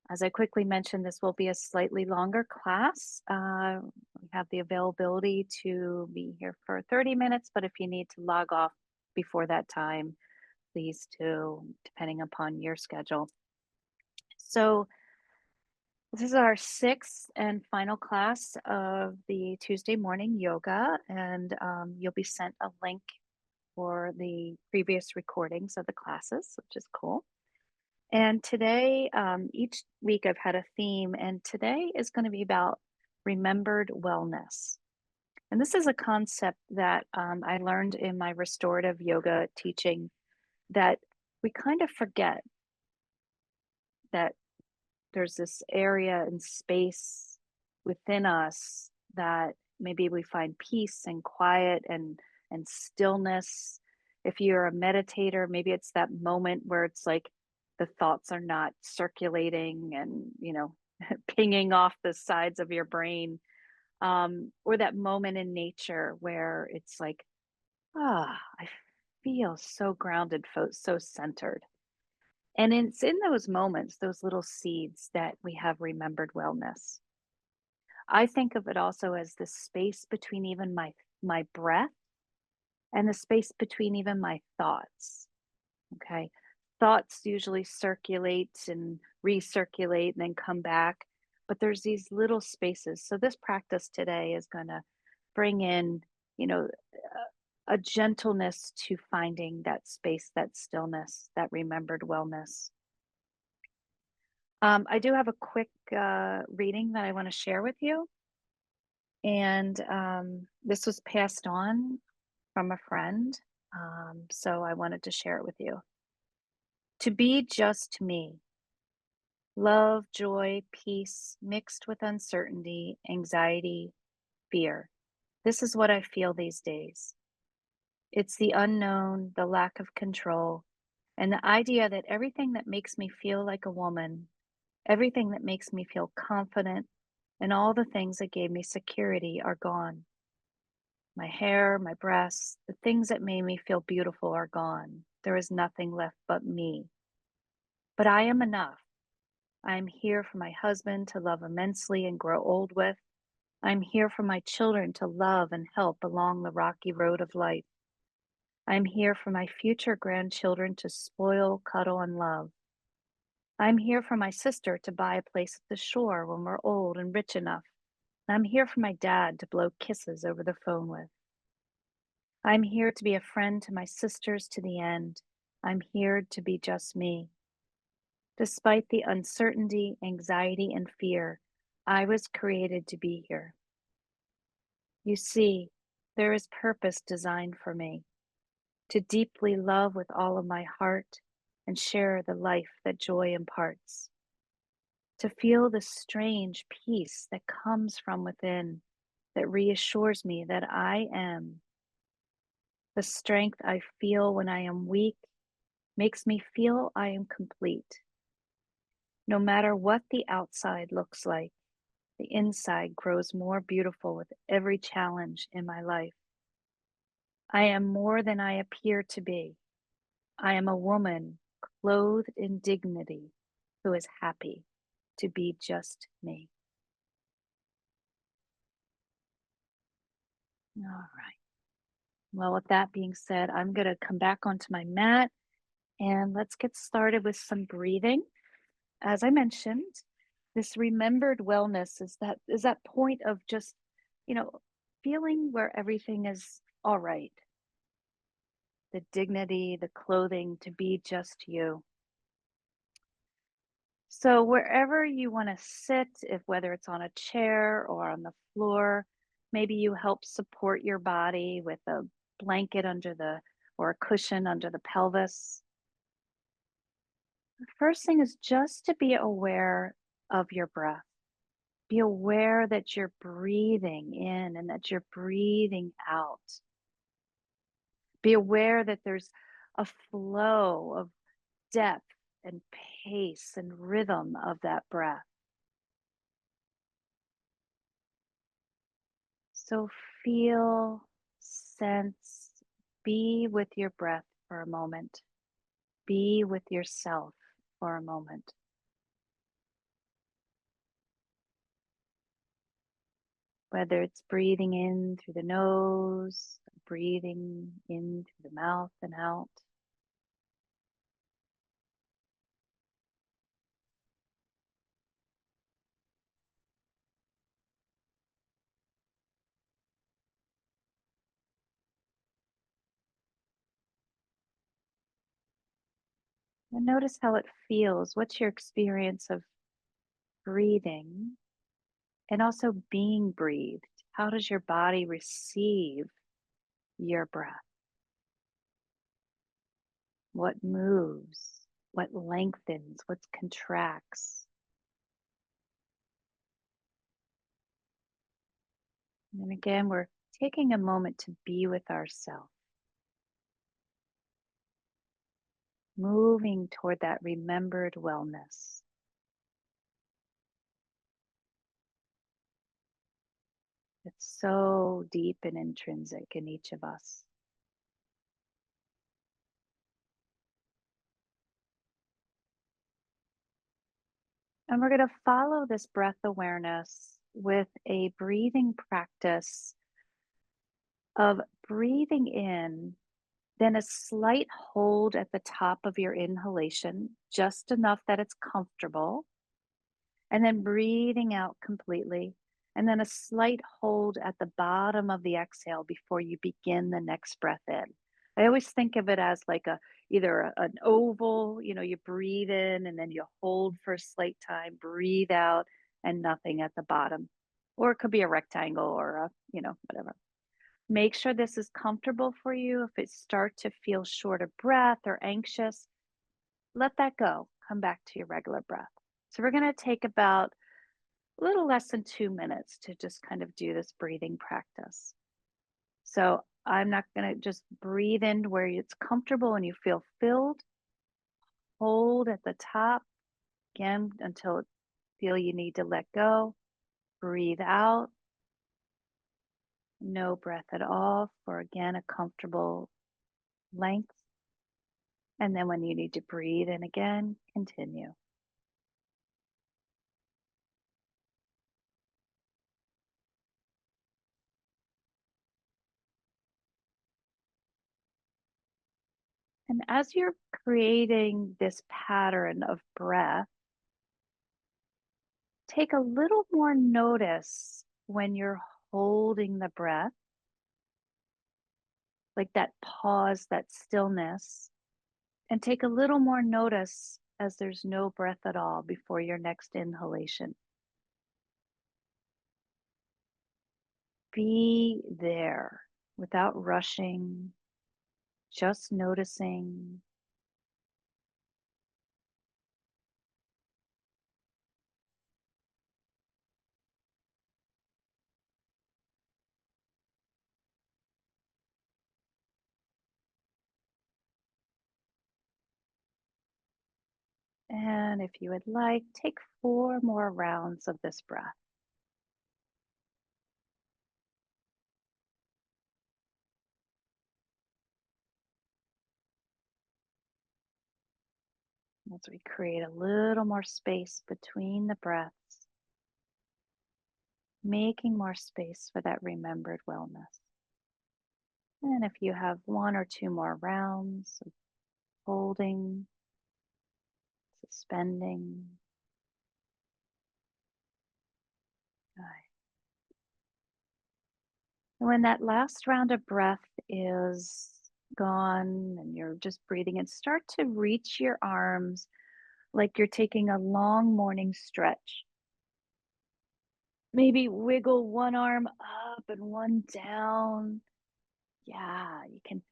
As I quickly mentioned, this will be a slightly longer class. We have the availability to be here for 30 minutes, but if you need to log off before that time, please do, depending upon your schedule. So, this is our sixth and final class of the Tuesday morning yoga, and you'll be sent a link for the previous recordings of the classes, which is cool. And today, each week I've had a theme, and today is going to be about remembered wellness. And this is a concept that I learned in my restorative yoga teaching that we kind of forget that there's this area and space within us that maybe we find peace and quiet and stillness. If you're a meditator, maybe it's that moment where it's like the thoughts are not circulating and pinging off the sides of your brain, or that moment in nature where it's like, I feel so grounded, so centered. And it's in those moments, those little seeds, that we have remembered wellness. I think of it also as the space between even my breath and the space between even my thoughts. Okay. Thoughts usually circulate and recirculate and then come back, but there's these little spaces. So this practice today is going to bring in, you know, a gentleness to finding that space, that stillness, that remembered wellness. I do have a quick reading that I want to share with you. And this was passed on from a friend. So I wanted to share it with you. To be just me, love, joy, peace mixed with uncertainty, anxiety, fear. This is what I feel these days. It's the unknown, the lack of control, and the idea that everything that makes me feel like a woman, everything that makes me feel confident, and all the things that gave me security are gone. My hair, my breasts, the things that made me feel beautiful are gone. There is nothing left but me. But I am enough. I am here for my husband to love immensely and grow old with. I am here for my children to love and help along the rocky road of life. I am here for my future grandchildren to spoil, cuddle, and love. I am here for my sister to buy a place at the shore when we're old and rich enough. I'm here for my dad to blow kisses over the phone with. I'm here to be a friend to my sisters to the end. I'm here to be just me. Despite the uncertainty, anxiety, and fear, I was created to be here. You see, there is purpose designed for me to deeply love with all of my heart and share the life that joy imparts. To feel the strange peace that comes from within that reassures me that I am. The strength I feel when I am weak makes me feel I am complete. No matter what the outside looks like, the inside grows more beautiful with every challenge in my life. I am more than I appear to be. I am a woman clothed in dignity who is happy to be just me. All right. Well, with that being said, I'm going to come back onto my mat and let's get started with some breathing. As I mentioned, this remembered wellness is that point of just, you know, feeling where everything is all right. The dignity, the clothing to be just you. So wherever you want to sit, if whether it's on a chair or on the floor, maybe you help support your body with a blanket under the or a cushion under the pelvis. The first thing is just to be aware of your breath. Be aware that you're breathing in and that you're breathing out. Be aware that there's a flow of depth and pace and rhythm of that breath. So feel, sense, be with your breath for a moment. Be with yourself for a moment. whether it's breathing in through the nose, breathing in through the mouth and out. And notice how it feels. What's your experience of breathing and also being breathed? How does your body receive your breath? What moves? What lengthens? What contracts? And again, we're taking a moment to be with ourselves, moving toward that remembered wellness. It's so deep and intrinsic in each of us. And we're going to follow this breath awareness with a breathing practice of breathing in, then a slight hold at the top of your inhalation, just enough that it's comfortable, and then breathing out completely. And then a slight hold at the bottom of the exhale before you begin the next breath in. I always think of it as like an oval, you breathe in and then you hold for a slight time, breathe out, and nothing at the bottom. Or it could be a rectangle or whatever. Make sure this is comfortable for you. If it start to feel short of breath or anxious, let that go. Come back to your regular breath. So we're going to take about a little less than 2 minutes to just kind of do this breathing practice. So I'm not going to just breathe in where it's comfortable and you feel filled. Hold at the top again until it feel you need to let go. Breathe out. No breath at all for again a comfortable length. And then when you need to breathe in again, continue. And as you're creating this pattern of breath, take a little more notice when you're holding the breath, like that pause, that stillness, and take a little more notice as there's no breath at all before your next inhalation. Be there without rushing, just noticing. And if you would like, take 4 more rounds of this breath. As we create a little more space between the breaths, making more space for that remembered wellness. And if you have 1 or 2 more rounds of holding, suspending, good. And when that last round of breath is gone and you're just breathing in, start to reach your arms like you're taking a long morning stretch. Maybe wiggle one arm up and one down. Yeah, you can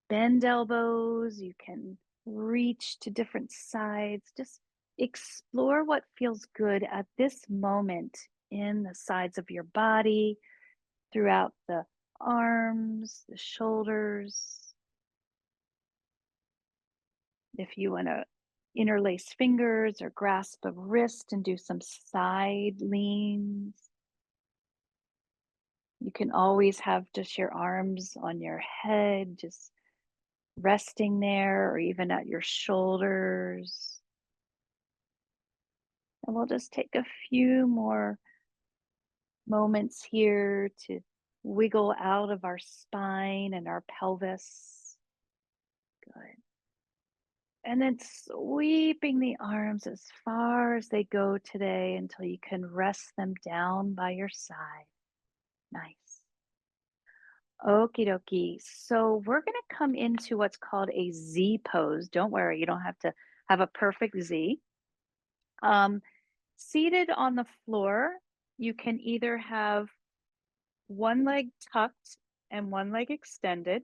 bend elbows, you can reach to different sides. Just explore what feels good at this moment in the sides of your body, throughout the arms, the shoulders. If you want to interlace fingers or grasp a wrist and do some side leans, you can always have just your arms on your head, just resting there, or even at your shoulders. And we'll just take a few more moments here to wiggle out of our spine and our pelvis. Good. And then sweeping the arms as far as they go today until you can rest them down by your side. Nice. Okie dokie. So we're going to come into what's called a Z pose. Don't worry, you don't have to have a perfect Z. Um, Seated on the floor, you can either have one leg tucked and one leg extended,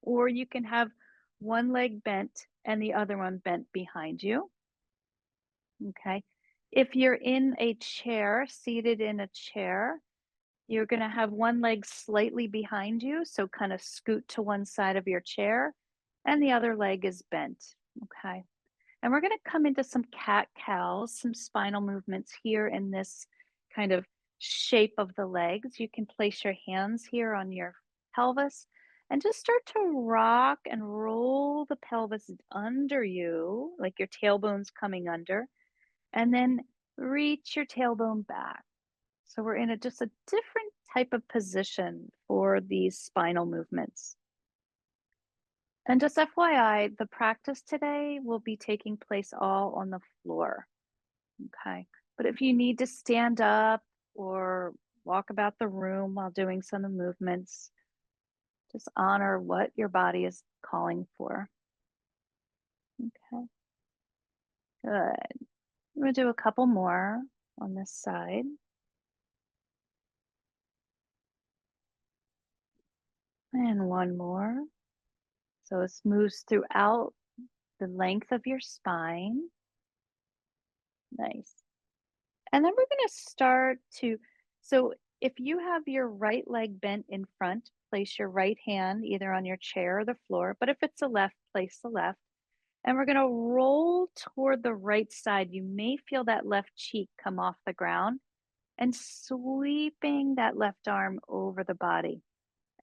or you can have one leg bent and the other one bent behind you. Okay. If you're in a chair, seated in a chair, you're going to have one leg slightly behind you. So kind of scoot to one side of your chair, and the other leg is bent. Okay. And we're going to come into some cat cows, some spinal movements here in this kind of shape of the legs. You can place your hands here on your pelvis and just start to rock and roll the pelvis under you, like your tailbone's coming under, and then reach your tailbone back. So we're in just a different type of position for these spinal movements. And just FYI, the practice today will be taking place all on the floor. Okay. But if you need to stand up or walk about the room while doing some of the movements, just honor what your body is calling for. Okay. Good. I'm going to do a couple more on this side. And one more. So it moves throughout the length of your spine. Nice. And then we're going to start to, so if you have your right leg bent in front, place your right hand either on your chair or the floor. But if it's a left, place the left. And we're going to roll toward the right side. You may feel that left cheek come off the ground and sweeping that left arm over the body.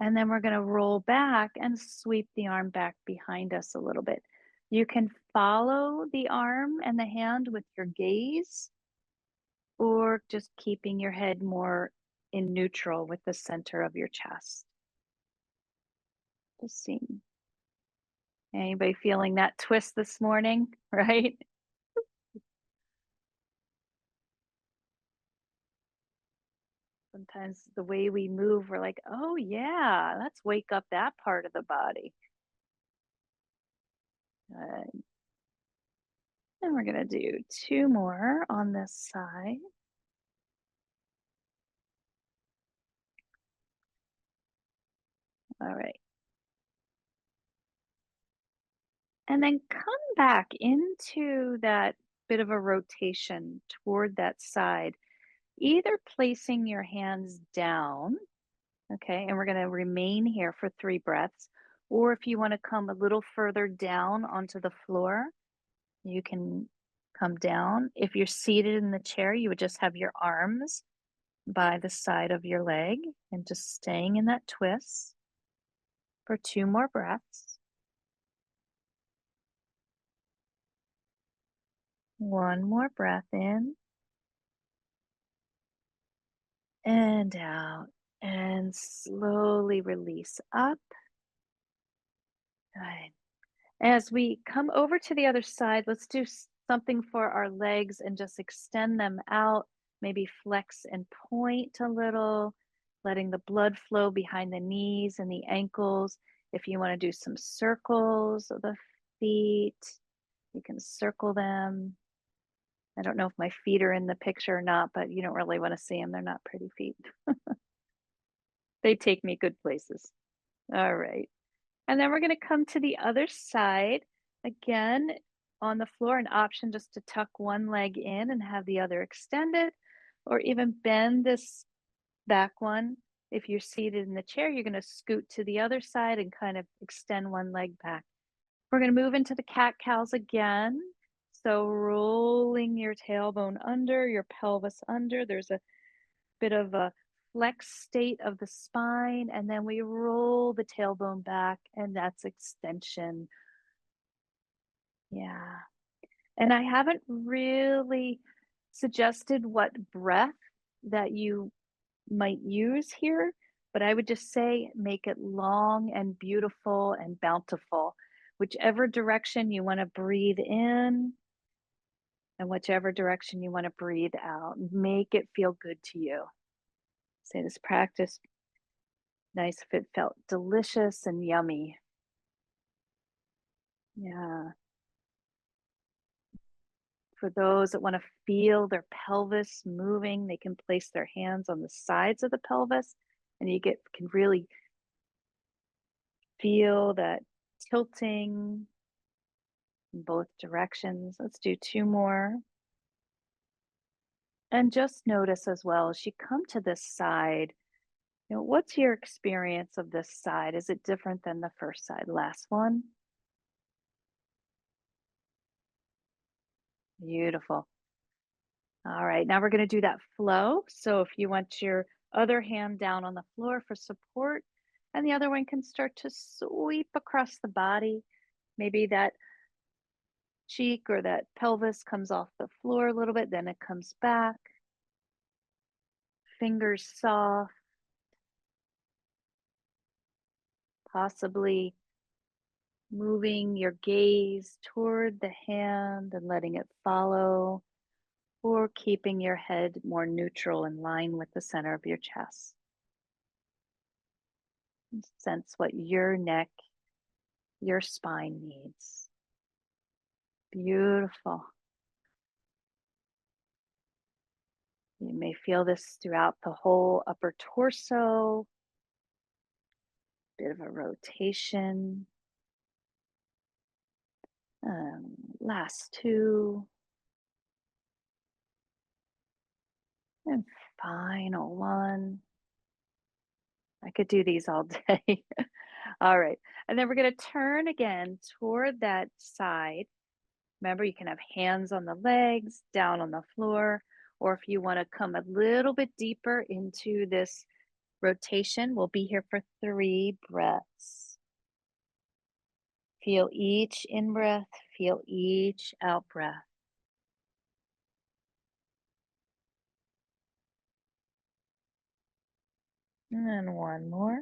And then we're going to roll back and sweep the arm back behind us a little bit. You can follow the arm and the hand with your gaze, or just keeping your head more in neutral with the center of your chest. Just seeing. Anybody feeling that twist this morning, right? Sometimes the way we move, we're like, oh, yeah, let's wake up that part of the body. Good. And we're going to do two more on this side. All right. And then come back into that bit of a rotation toward that side, either placing your hands down. Okay, and we're going to remain here for 3 breaths. Or if you want to come a little further down onto the floor, you can come down. If you're seated in the chair, you would just have your arms by the side of your leg and just staying in that twist for 2 more breaths. One more breath in and out, and slowly release up. Good. As we come over to the other side, let's do something for our legs and just extend them out, maybe flex and point a little, letting the blood flow behind the knees and the ankles. If you want to do some circles of the feet, you can circle them. I don't know if my feet are in the picture or not, but you don't really want to see them. They're not pretty feet. They take me good places. All right. And then we're going to come to the other side. Again, on the floor, an option just to tuck one leg in and have the other extended, or even bend this back one. If you're seated in the chair, you're going to scoot to the other side and kind of extend one leg back. We're going to move into the cat cows again. So rolling your tailbone under, your pelvis under. There's a bit of a flex state of the spine, and then we roll the tailbone back, and that's extension. Yeah. And I haven't really suggested what breath that you might use here, but I would just say make it long and beautiful and bountiful. Whichever direction you want to breathe in and whichever direction you want to breathe out, make it feel good to you. Say this practice nice if it felt delicious and yummy. Yeah. For those that want to feel their pelvis moving, they can place their hands on the sides of the pelvis and you get can really feel that tilting in both directions. Let's do two more. And just notice as well as you come to this side, what's your experience of this side? Is it different than the first side? Last one. Beautiful. All right, now we're going to do that flow. So if you want your other hand down on the floor for support, and the other one can start to sweep across the body. Maybe that cheek or that pelvis comes off the floor a little bit, then it comes back. Fingers soft, possibly moving your gaze toward the hand and letting it follow, or keeping your head more neutral in line with the center of your chest. Sense what your neck, your spine needs. Beautiful. You may feel this throughout the whole upper torso, bit of a rotation. Last two, and final one. I could do these all day. All right. And then we're going to turn again toward that side. Remember, you can have hands on the legs, down on the floor, or if you want to come a little bit deeper into this rotation, we'll be here for 3 breaths. Feel each in breath, feel each out breath. And one more.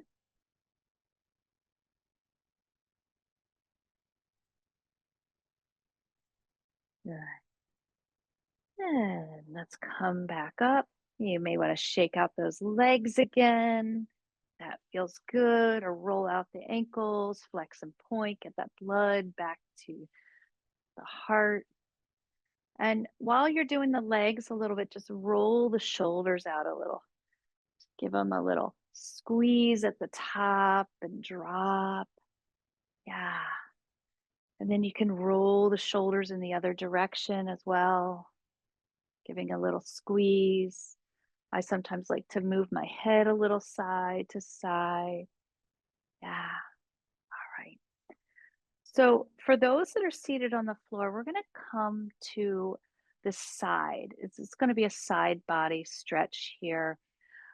Good. And let's come back up. You may want to shake out those legs again. That feels good. Or roll out the ankles, flex and point, get that blood back to the heart. And while you're doing the legs a little bit, just roll the shoulders out a little. Give them a little squeeze at the top and drop. Yeah. And then you can roll the shoulders in the other direction as well, giving a little squeeze. I sometimes like to move my head a little side to side. Yeah. All right. So for those that are seated on the floor, we're going to come to the side. It's going to be a side body stretch here.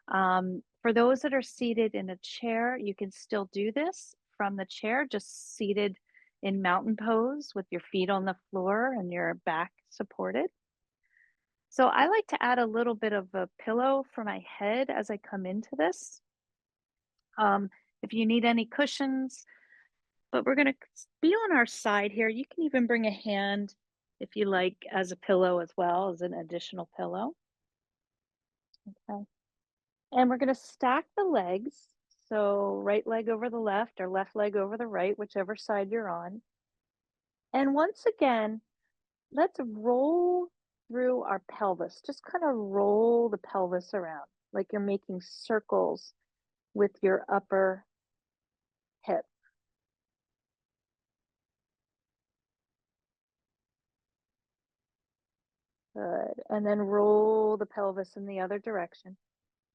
For those that are seated in a chair, you can still do this from the chair, just seated in mountain pose with your feet on the floor and your back supported. So I like to add a little bit of a pillow for my head as I come into this. Um, if you need any cushions, but we're going to be on our side here. You can even bring a hand if you like as a pillow as well as an additional pillow. Okay. And we're going to stack the legs. So right leg over the left or left leg over the right, whichever side you're on. And once again, let's roll through our pelvis. Just kind of roll the pelvis around like you're making circles with your upper hip. Good. And then roll the pelvis in the other direction.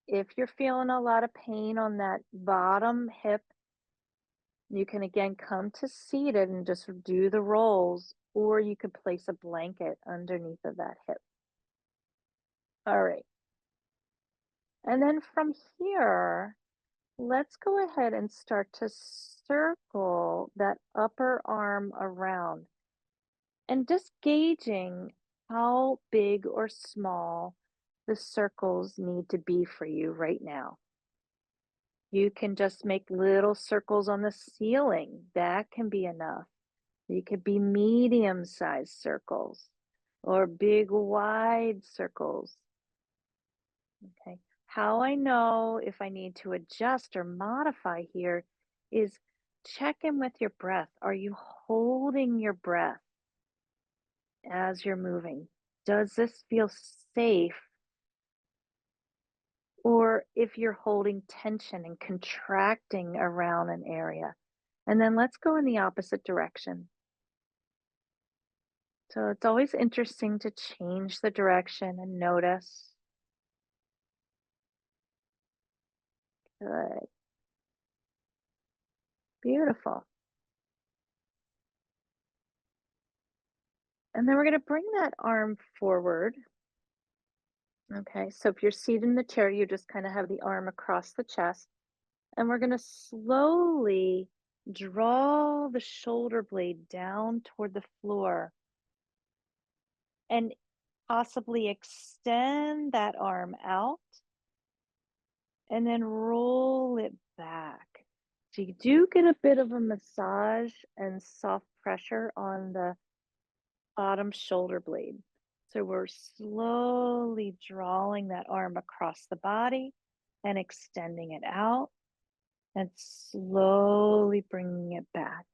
If you're feeling a lot of pain on that bottom hip, you can again come to seated and just do the rolls, or you could place a blanket underneath of that hip. All right. And then from here, let's go ahead and start to circle that upper arm around and just gauging how big or small the circles need to be for you right now. You can just make little circles on the ceiling. That can be enough. You could be medium-sized circles or big, wide circles. Okay. How I know if I need to adjust or modify here is check in with your breath. Are you holding your breath as you're moving? Does this feel safe? Or if you're holding tension and contracting around an area. And then let's go in the opposite direction. So it's always interesting to change the direction and notice. Good. Beautiful. And then we're going to bring that arm forward. Okay, so if you're seated in the chair, you just kind of have the arm across the chest. And we're going to slowly draw the shoulder blade down toward the floor and possibly extend that arm out and then roll it back. So you do get a bit of a massage and soft pressure on the bottom shoulder blade. So we're slowly drawing that arm across the body and extending it out and slowly bringing it back.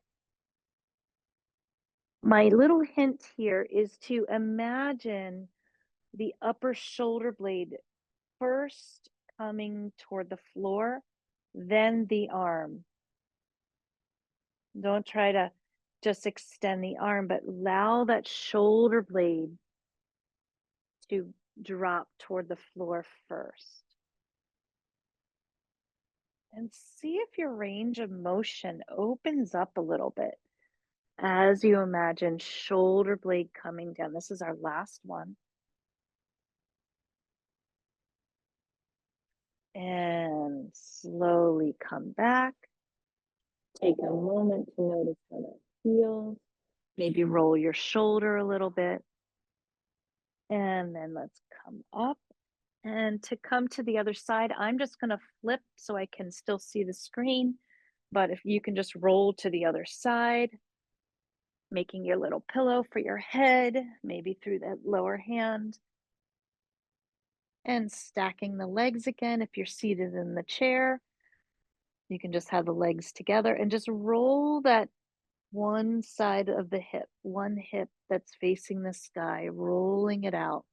My little hint here is to imagine the upper shoulder blade first coming toward the floor, then the arm. Don't try to just extend the arm, but allow that shoulder blade to drop toward the floor first. And see if your range of motion opens up a little bit as you imagine shoulder blade coming down. This is our last one. And slowly come back. Take a moment to notice how that feels. Maybe roll your shoulder a little bit. And then let's come up. And to come to the other side, I'm just going to flip so I can still see the screen. But if you can just roll to the other side, making your little pillow for your head, maybe through that lower hand. And stacking the legs again. If you're seated in the chair, you can just have the legs together and just roll that one side of the hip, one hip that's facing the sky, rolling it out.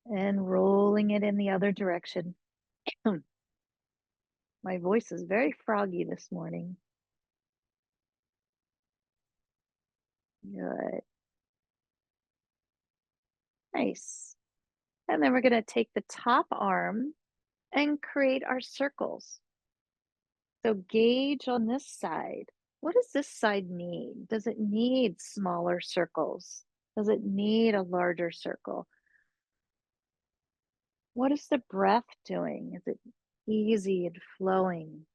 And rolling it in the other direction. My voice is very froggy this morning. Good. Nice. And then we're going to take the top arm and create our circles. So gauge on this side. What does this side need? Does it need smaller circles? Does it need a larger circle? What is the breath doing? Is it easy and flowing?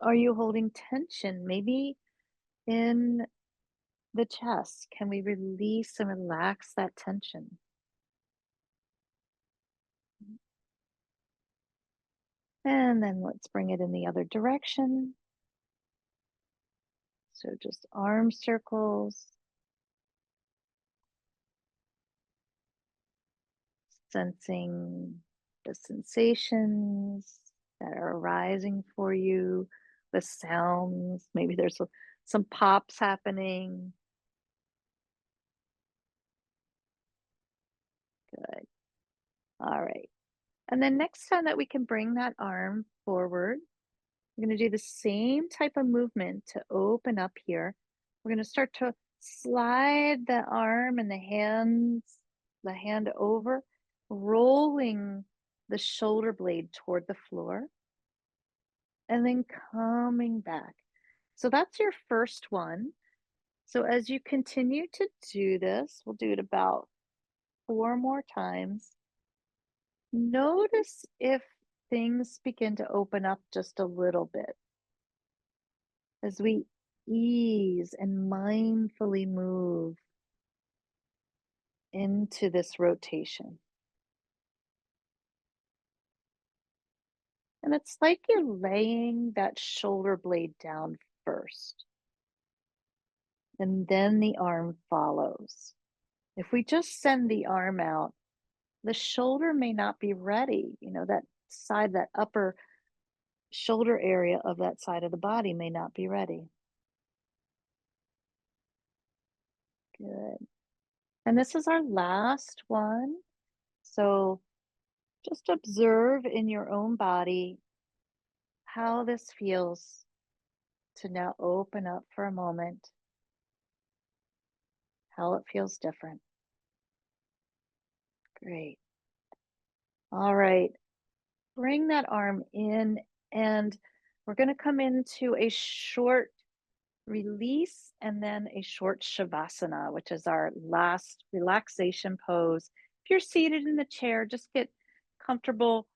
Are you holding tension? Maybe in the chest. Can we release and relax that tension? And then let's bring it in the other direction. So just arm circles, sensing the sensations that are arising for you, the sounds. Maybe there's some pops happening. Good. All right. And then next time that we can bring that arm forward, we're going to do the same type of movement to open up here. We're going to start to slide the arm and the hand over, rolling the shoulder blade toward the floor, and then coming back. So that's your first one. So as you continue to do this, we'll do it about 4 more times. Notice if things begin to open up just a little bit as we ease and mindfully move into this rotation. And it's like you're laying that shoulder blade down first, and then the arm follows. If we just send the arm out, the shoulder may not be ready. That side, that upper shoulder area of that side of the body may not be ready. Good. And this is our last one. So just observe in your own body how this feels to now open up for a moment, how it feels different. Great. All right. Bring that arm in, and we're going to come into a short release and then a short shavasana, which is our last relaxation pose. If you're seated in the chair, just get comfortable.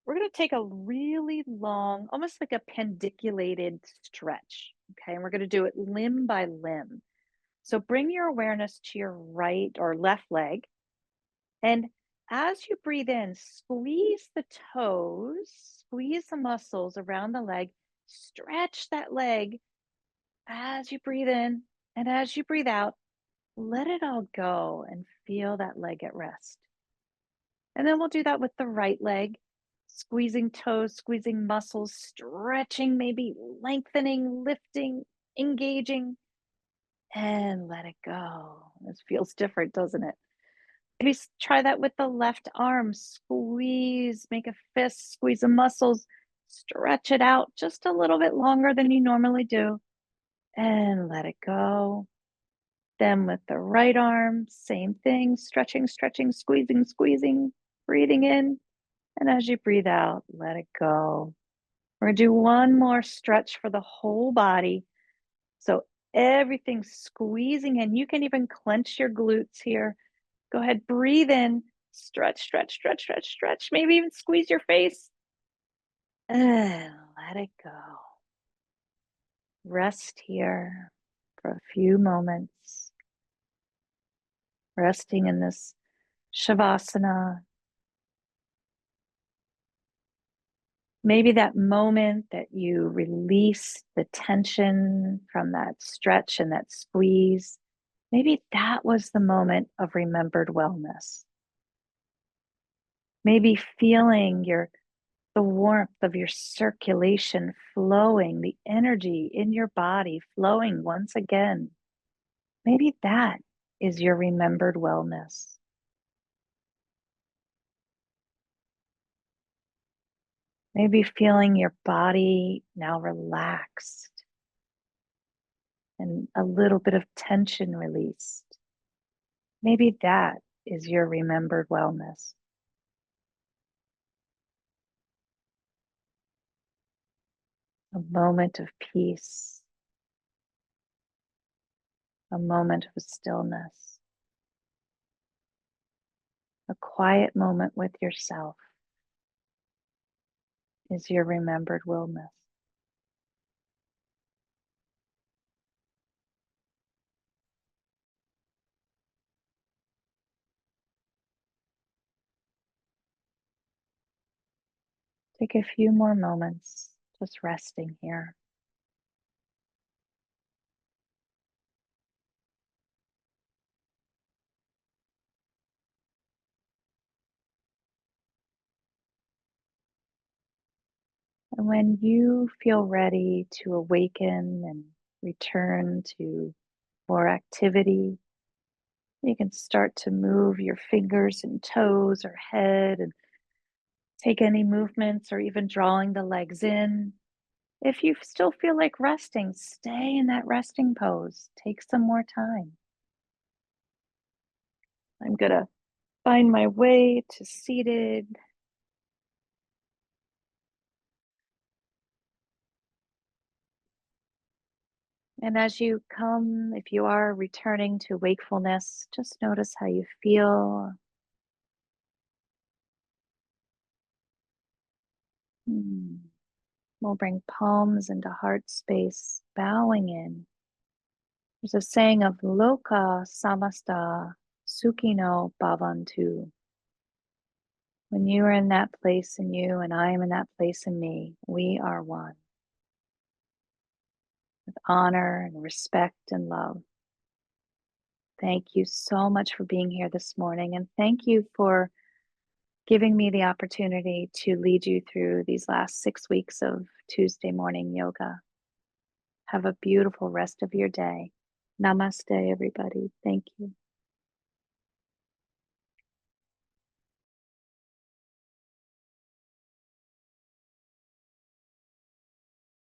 We're going to take a really long, almost like a pendiculated stretch. Okay. And we're going to do it limb by limb. So bring your awareness to your right or left leg. And as you breathe in, squeeze the toes, squeeze the muscles around the leg, stretch that leg as you breathe in. And as you breathe out, let it all go and feel that leg at rest. And then we'll do that with the right leg, squeezing toes, squeezing muscles, stretching, maybe lengthening, lifting, engaging, and let it go. This feels different, doesn't it? Maybe try that with the left arm. Squeeze, make a fist, squeeze the muscles, stretch it out just a little bit longer than you normally do, and let it go. Then with the right arm, same thing, stretching, stretching, squeezing, squeezing, breathing in. And as you breathe out, let it go. We're going to do one more stretch for the whole body. So everything's squeezing in. You can even clench your glutes here. Go ahead, breathe in, stretch, stretch, stretch, stretch, stretch. Maybe even squeeze your face and let it go. Rest here for a few moments, resting in this shavasana. Maybe that moment that you release the tension from that stretch and that squeeze, maybe that was the moment of remembered wellness. Maybe feeling the warmth of your circulation flowing, the energy in your body flowing once again. Maybe that is your remembered wellness. Maybe feeling your body now relaxed and a little bit of tension released. Maybe that is your remembered wellness. A moment of peace, a moment of stillness, a quiet moment with yourself is your remembered wellness. Take a few more moments just resting here. And when you feel ready to awaken and return to more activity, you can start to move your fingers and toes or head and take any movements or even drawing the legs in. If you still feel like resting, stay in that resting pose. Take some more time. I'm going to find my way to seated. And as you come, if you are returning to wakefulness, just notice how you feel. Hmm. We'll bring palms into heart space, bowing in. There's a saying of Loka Samasta Sukhino Bhavantu. When you are in that place in you and I am in that place in me, we are one with honor and respect and love. Thank you so much for being here this morning. And thank you for giving me the opportunity to lead you through these last 6 weeks of Tuesday morning yoga. Have a beautiful rest of your day. Namaste, everybody. Thank you.